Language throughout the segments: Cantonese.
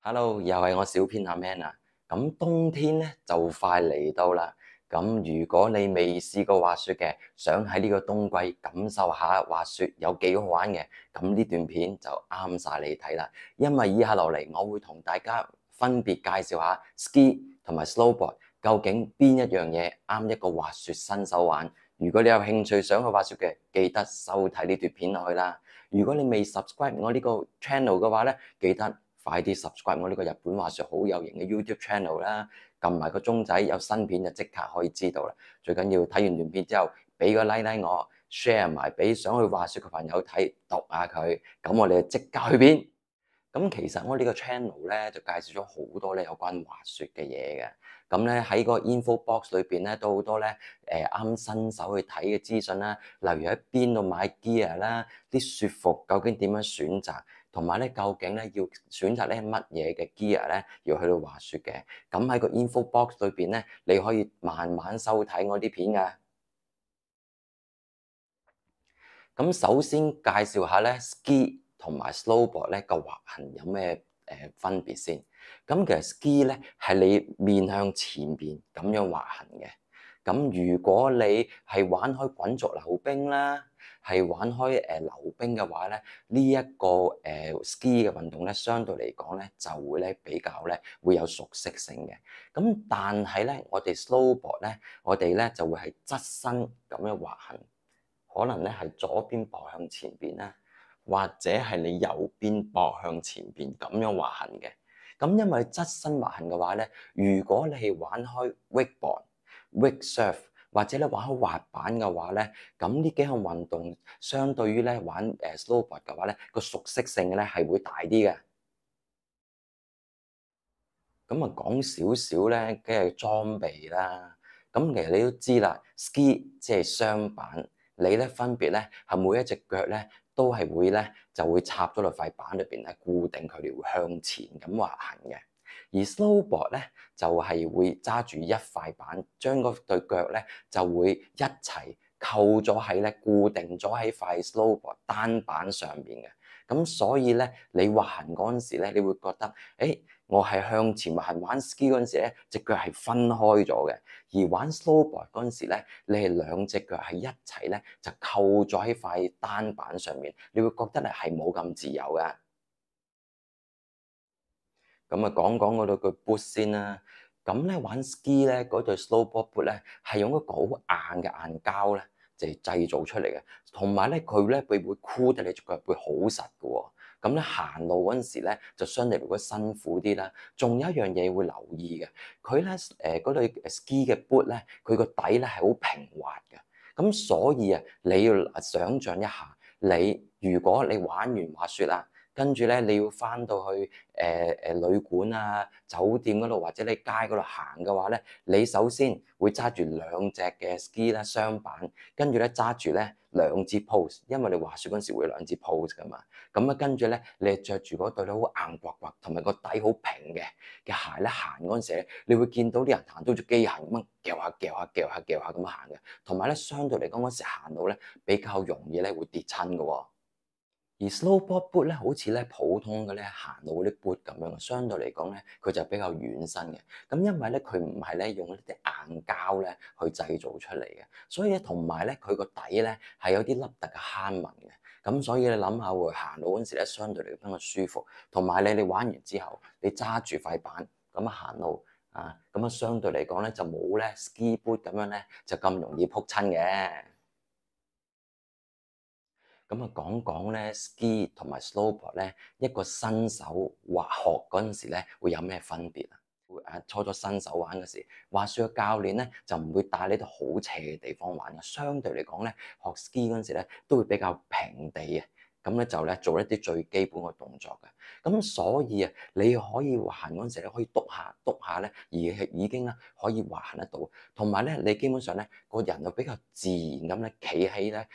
Hello，又係我小編阿 Man 啊。咁冬天咧就快嚟到啦。咁如果你未試過滑雪嘅，想喺呢個冬季感受下滑雪有幾好玩嘅，咁呢段片就啱晒你睇啦。因為以下落嚟，我會同大家分別介紹下 ski 同埋 snowboard，究竟邊一樣嘢啱一個滑雪新手玩。如果你有興趣想去滑雪嘅，記得收睇呢段片落去啦。如果你未 subscribe 我呢個 channel 嘅話咧，記得快啲 subscribe 我呢個日本滑雪好有型嘅 YouTube channel 啦，撳埋個鐘仔，有新片就即刻可以知道啦。最緊要睇完段片之後，俾個 like 我 share 埋俾想去滑雪嘅朋友睇，讀下佢，咁我哋就即刻去片。咁其實我呢個 channel 咧就介紹咗好多咧有關滑雪嘅嘢嘅，咁咧喺個 info box 裏邊咧都好多咧啱新手去睇嘅資訊啦，例如喺邊度買 gear 啦，啲雪服究竟點樣選擇，同埋咧究竟咧要選擇咧乜嘢嘅 gear 咧要去到滑雪嘅，咁喺個 info box 裏邊咧你可以慢慢收睇我啲片㗎。咁首先介紹下咧 ski 同埋 snowboard 咧個滑行有咩分別先。咁其實 ski 咧係你面向前邊咁樣滑行嘅。咁如果你係玩開滾軸溜冰啦，係玩開溜冰嘅話咧，呢一個ski 嘅運動咧，相對嚟講咧就會咧比較咧會有熟悉性嘅。咁但係咧，我哋 snowboard 咧，我哋咧就會係側身咁樣滑行。可能咧係左邊駁向前邊啦，或者係你右邊駁向前邊咁樣滑行嘅。咁因為側身滑行嘅話咧，如果你係玩開 wakeboard、wake surf 或者咧玩開滑板嘅話咧，咁呢幾項運動相對於咧玩snowboard 嘅話咧，個熟悉性咧係會大啲嘅。咁啊講少少咧，梗係裝備啦。咁其實你都知啦，ski 即係雙板，你咧分別咧係每一隻腳咧都係會咧就會插咗落塊板裏邊咧，固定佢哋會向前咁滑行嘅。而 snowboard 咧就係會揸住一塊板，將嗰對腳咧就會一齊扣咗喺咧固定咗喺塊 snowboard 單板上邊嘅。咁所以咧你滑行嗰陣時咧，你會覺得我係向前滑行，玩 ski 嗰陣時咧，隻腳係分開咗嘅；而玩 snowboard 嗰陣時咧，你係兩隻腳係一齊咧就扣咗喺塊單板上面，你會覺得咧係冇咁自由嘅。咁啊，講講嗰對腳 boot 先啦。咁咧玩 ski 咧嗰對 snowboard boot 咧係用一個好硬嘅硬膠咧就製造出嚟嘅，同埋咧佢咧會箍得你隻腳會好實嘅喎。咁咧行路嗰陣時咧就相對嚟講辛苦啲啦。仲有一樣嘢會留意嘅，佢咧嗰對 ski 嘅 boot 咧，佢個底咧係好平滑嘅。咁所以啊，你要想像一下，你如果你玩完滑雪啦，跟住咧，你要翻到去旅館啊、酒店嗰度或者你街嗰度行嘅話咧，你首先會揸住兩隻嘅 ski 啦雙板，跟住咧揸住咧兩支 pose，因為你滑雪嗰陣時會有兩支 pose 噶嘛。咁啊，跟住咧你係著住嗰對咧好硬刮刮同埋個底好平嘅鞋咧行嗰陣時咧，你會見到啲人行到似機械咁樣夾下夾下夾下夾下咁行嘅，同埋咧相對嚟講嗰時行路咧比較容易咧會跌親嘅喎。而 snowboard boot 咧，好似咧普通嘅咧行路嗰啲 boot 咁樣，相對嚟講咧，佢就比較軟身嘅。咁因為咧，佢唔係咧用一啲硬膠咧去製造出嚟嘅，所以咧同埋咧佢個底咧係有啲凹凸嘅坑紋嘅。咁所以你諗下會行路嗰陣時咧，相對嚟講比較舒服。同埋你玩完之後，你揸住塊板咁行路啊，咁啊相對嚟講咧就冇咧 ski boot 咁樣咧就咁容易仆親嘅。咁啊，講講咧 ski 同埋 snowboard 咧，一個新手滑學嗰陣時咧，會有咩分別啊？會初初新手玩嗰時，滑雪嘅教練咧就唔會帶你到好斜嘅地方玩嘅，相對嚟講咧，學 ski 嗰陣時咧都會比較平地嘅，咁咧就咧做一啲最基本嘅動作嘅。咁所以啊，你可以滑行嗰陣時咧，可以篤下咧，而係已經咧可以滑行得到，同埋咧你基本上咧個人就比較自然咁咧企喺咧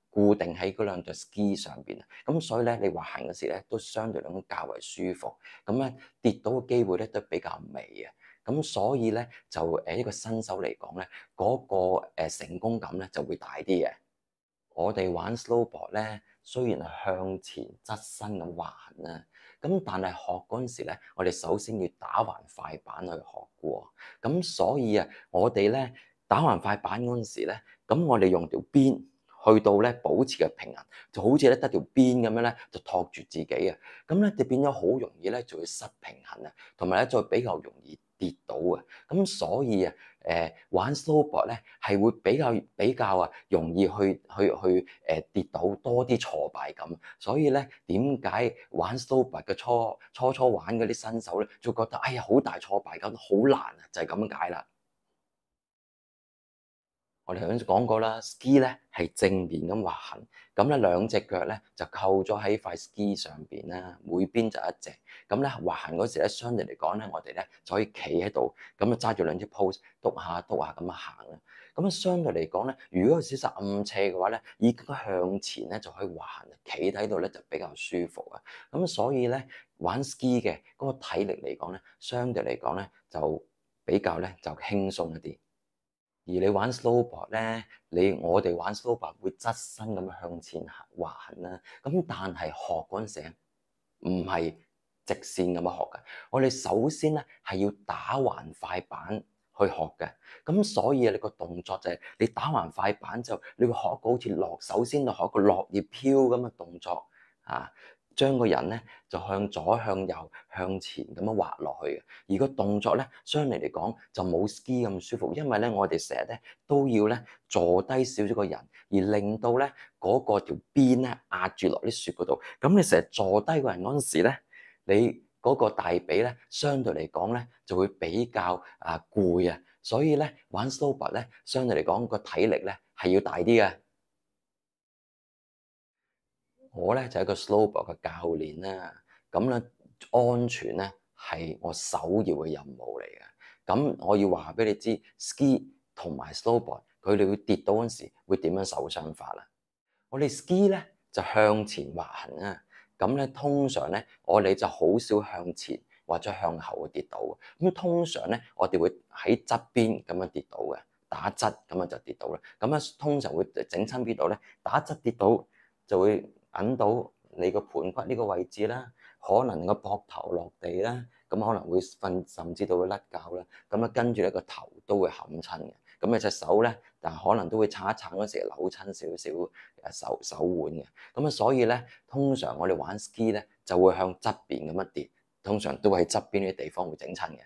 固定喺嗰兩對 ski 上邊啊，咁所以咧你滑行嗰時咧都相對嚟講較為舒服，咁咧跌到嘅機會咧都比較微啊，咁所以咧就一個新手嚟講咧嗰個成功感咧就會大啲嘅。我哋玩 snowboard 咧雖然係向前側身咁滑行啦，咁但係學嗰陣時咧，我哋首先要打橫快板去學嘅喎。咁所以啊，我哋咧打橫快板嗰陣時咧，咁我哋用條邊去到咧保持嘅平衡，就好似咧得條邊咁樣咧，就托住自己啊。咁咧就變咗好容易咧就會失平衡啊，同埋咧就比較容易跌倒啊。咁所以啊，玩 snowboard 咧係會比較容易去跌倒多啲挫敗感。所以咧點解玩 snowboard 嘅初玩嗰啲新手咧，就覺得哎呀好大挫敗感，好難啊，就係咁解啦。我哋頭先講過啦，ski 咧係正面咁滑行，咁咧兩隻腳咧就扣咗喺塊 ski 上邊啦，每邊就一隻。咁咧滑行嗰時咧，相對嚟講咧，我哋咧就可以企喺度，咁啊揸住兩隻 pose，篤下篤下咁啊行啦。咁啊相對嚟講咧，如果有少少暗斜嘅話咧，已經向前咧就可以滑行，企喺度咧就比較舒服啊。咁所以咧玩 ski 嘅嗰個體力嚟講咧，相對嚟講咧就比較咧就輕鬆一啲。而你玩 snowboard 咧，我哋玩 snowboard 會側身咁向前滑行啦。咁但係學嗰陣時唔係直線咁樣學嘅。我哋首先咧係要打橫快板去學嘅。咁所以你個動作就係你打橫快板之後，你會學一個好似首先就學一個落葉飄咁嘅動作啊。將個人咧就向左向右向前咁樣滑落去嘅，而個動作咧相對嚟講就冇 ski 咁舒服，因為咧我哋成日咧都要咧坐低少少個人，而令到咧嗰個條邊咧壓住落啲雪嗰度。咁你成日坐低個人嗰陣時咧，你嗰個大髀咧相對嚟講咧就會比較攰啊，所以咧玩 snowboard 咧相對嚟講個體力咧係要大啲嘅。我咧就係一個 snowboard 嘅教練啦，咁咧安全咧係我首要嘅任務嚟嘅。咁我要話俾你知，ski 同埋 snowboard 佢哋會跌倒嗰陣時會點樣受傷法啦。我哋 ski 咧就向前滑行啊，咁咧通常咧我哋就好少向前或者向後跌倒。咁通常咧我哋會喺側邊咁樣跌倒嘅，打側咁樣就跌倒啦。咁咧通常會整親邊度咧？打側跌倒就會揞到你個盤骨呢個位置啦，可能個膊頭落地啦，咁可能會甚至到會甩骹啦。咁啊跟住咧個頭都會冚親嘅。咁啊隻手咧，但可能都會撐一撐嗰時扭親少少手腕嘅。咁啊所以咧，通常我哋玩 ski 咧就會向側邊咁樣跌，通常都喺側邊啲地方會整親嘅。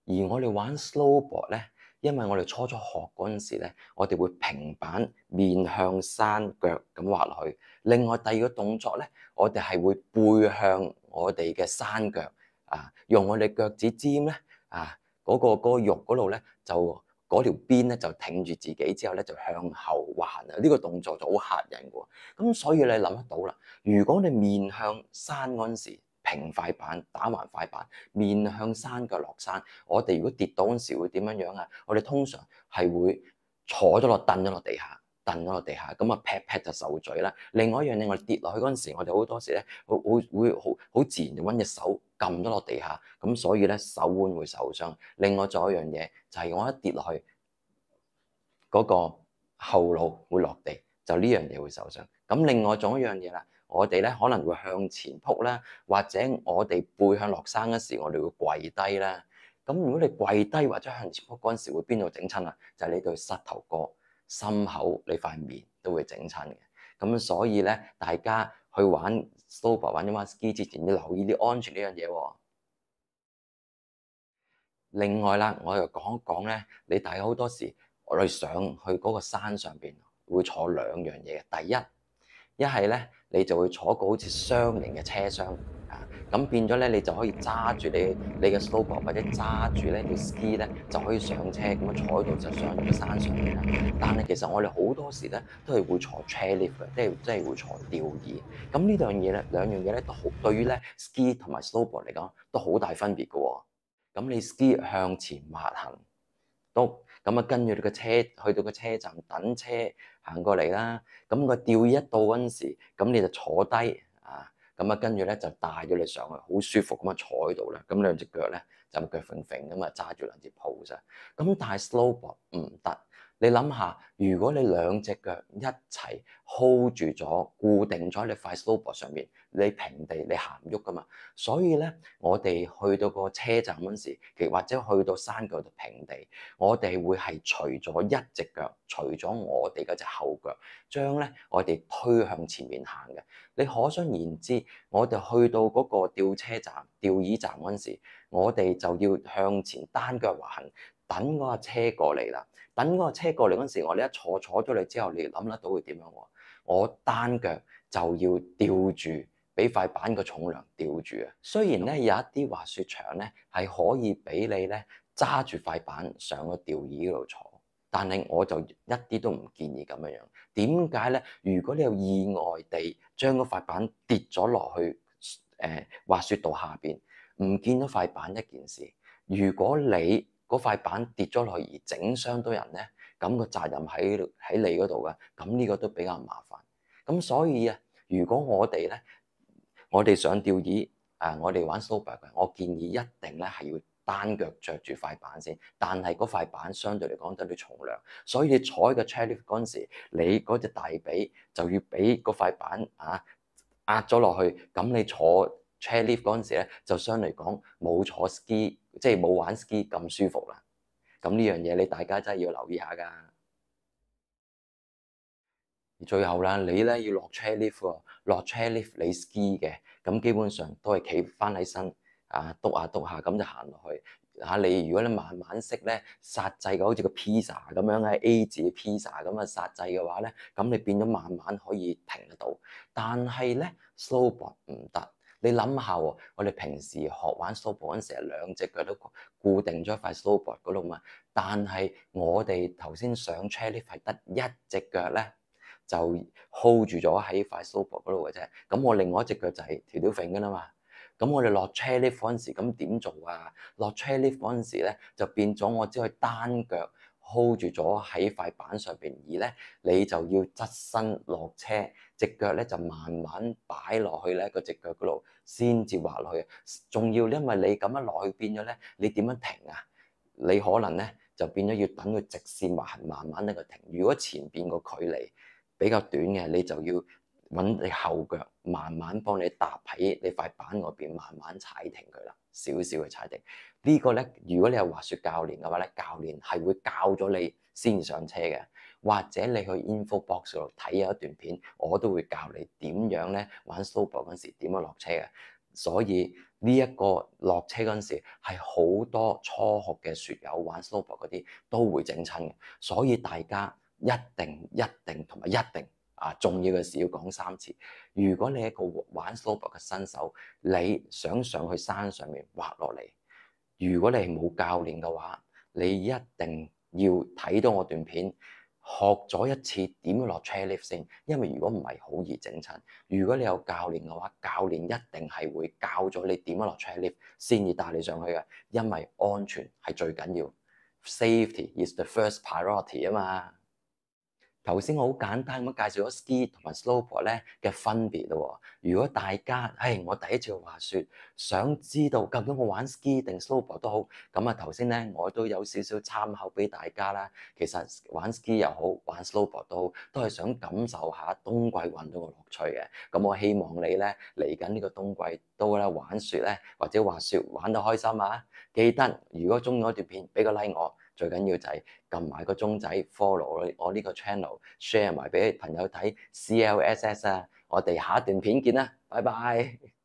而我哋玩 snowboard 咧，因為我哋初學嗰陣時咧，我哋會平板面向山腳咁滑落去。另外第二個動作咧，我哋係會背向我哋嘅山腳啊，用我哋腳趾尖咧啊嗰個肉嗰度咧，就嗰條邊咧就挺住自己之後咧，就向後滑行啊！呢個動作就好嚇人嘅喎。咁所以你諗得到啦，如果你面向山嗰陣時，平快板打橫快板，面向山腳落山，我哋如果跌倒嗰時會點樣樣啊？我哋通常係會坐咗落凳咗落地下，凳咗落地下，咁啊劈劈就受罪啦。另外一樣嘢，我哋跌落去嗰陣時，我哋好多時咧會好自然就揾隻手撳咗落地下，咁所以咧手腕會受傷。另外仲有一樣嘢就係我一跌落去嗰個後腦會落地，就呢樣嘢會受傷。咁另外仲有一樣嘢啦。我哋咧可能會向前撲啦，或者我哋背向落山嗰時，我哋會跪低啦。咁如果你跪低或者向前撲嗰陣時，會邊度整親啊？就係你對膝頭哥、心口、你塊面都會整親嘅。咁所以咧，大家去玩 snowboard 或者玩 ski 之前要留意啲安全呢樣嘢喎。另外啦，我又講一講咧，你大家好多時我哋上去嗰個山上邊會坐兩樣嘢嘅。第一係咧，你就會坐個好似雙型嘅車廂啊，咁變咗咧，你就可以揸住你嘅 snowboard 或者揸住呢條 ski 咧，就可以上車咁樣坐喺度就上咗個山上面啦。但係其實我哋好多時咧都係會坐 chairlift 嘅，即係會坐吊椅。咁呢兩樣嘢咧都好，對於咧 ski 同埋 snowboard 嚟講都好大分別嘅喎。咁你 ski 向前滑行，篤咁啊，跟住你個車去到個車站等車行過嚟啦。咁個吊椅一到嗰陣時，咁你就坐低啊。咁啊，跟住咧就帶咗你上去，好舒服咁啊坐喺度啦。咁兩隻腳咧就腳揈揈咁啊揸住兩隻 pose。咁但係 snowboard 唔得，你諗下，如果你兩隻腳一齊 hold 住咗，固定咗你塊 snowboard 上面，你平地你行唔喐噶嘛。所以咧，我哋去到個車站嗰時，或者去到山腳度平地，我哋會係除咗一隻腳，除咗我哋嗰隻後腳，將咧我哋推向前面行嘅。你可想而知，我哋去到嗰個吊車站、吊椅站嗰時，我哋就要向前單腳滑行，等嗰架車過嚟啦。等嗰個車過嚟嗰時，我哋一坐咗嚟之後，你諗得到會點樣喎？我單腳就要吊住，俾塊板個重量吊住啊！雖然咧有一啲滑雪場咧係可以俾你咧揸住塊板上個吊椅嗰度坐，但係我就一啲都唔建議咁樣樣。點解咧？如果你有意外地將嗰塊板跌咗落去滑雪道下邊，唔見咗塊板一件事。如果你嗰塊板跌咗落去而整傷到人咧，咁個責任喺你嗰度嘅，咁呢個都比較麻煩。咁所以啊，如果我哋上吊椅我哋玩 snowboard 嘅，我建議一定咧係要單腳着住塊板先。但係嗰塊板相對嚟講得啲重量，所以你坐喺個 chairlift 嗰陣時，你嗰隻大髀就要俾嗰塊板壓咗落去。咁你坐 chairlift 嗰陣時咧，就相對嚟講冇坐 ski， 即係冇玩 ski 咁舒服啦。咁呢樣嘢你大家真係要留意下㗎。最後啦，你咧要落 chairlift 喎，落 chairlift 你 ski 嘅，咁基本上都係企翻起身篤下篤下咁就行落去。你如果你慢慢識咧剎掣嘅，好似個 pizza 咁樣嘅 A 字嘅 pizza 咁啊剎掣嘅話咧，咁你變咗慢慢可以停得到。但係咧 snowboard 唔得。你諗下喎，我哋平時學玩 snowboard 嗰陣時，兩隻腳都固定咗塊 snowboard 嗰度嘛。但係我哋頭先上 chairlift 係得一隻腳咧，就 hold 住咗喺塊 snowboard 嗰度嘅啫。咁我另外一隻腳就係條條揈㗎啦嘛。咁我哋落 chairlift 嗰陣時，咁點做啊？落 chairlift 嗰陣時咧，就變咗我只可以單腳 hold 住咗喺塊板上邊，而咧你就要側身落車，隻腳咧就慢慢擺落去咧個隻腳嗰度，先至滑落去。仲要因為你咁樣落去變咗咧，你點樣停啊？你可能咧就變咗要等佢直線滑行，慢慢呢個停。如果前邊個距離比較短嘅，你就要揾你後腳慢慢幫你搭喺你塊板嗰邊，慢慢踩停佢啦，少少嘅踩停。呢個咧，如果你係滑雪教練嘅話咧，教練係會教咗你先上車嘅，或者你去 info box 度睇有一段片，我都會教你點樣咧玩 snowboard 嗰陣時點樣落車嘅。所以呢一個落車嗰陣時係好多初學嘅雪友玩 snowboard 嗰啲都會整親嘅，所以大家一定同埋一定重要嘅事要講3次。如果你係一個玩 snowboard 嘅新手，你想上去山上面滑落嚟，如果你係冇教練嘅話，你一定要睇到我段片，學咗一次點樣落 chairlift 先。因為如果唔係好易整親。如果你有教練嘅話，教練一定係會教咗你點樣落 chairlift 先至帶你上去嘅，因為安全係最緊要。Safety is the first priority 啊嘛。頭先我好簡單咁介紹咗 ski 同埋 snowboard 咧嘅分別咯。如果大家我第一次滑雪，想知道究竟我玩 ski 定 snowboard 都好，咁頭先咧我都有少少參考俾大家啦。其實玩 ski 又好，玩 snowboard 都好，都係想感受下冬季運動嘅樂趣嘅。咁我希望你咧嚟緊呢個冬季都咧玩雪咧或者滑雪玩得開心啊！記得如果中意我段片，俾個 like 我。最緊要就係撳埋個鐘仔 follow 我呢個 channel，share 埋俾朋友睇 CLSS 啊！我哋下一段片見啦，拜拜。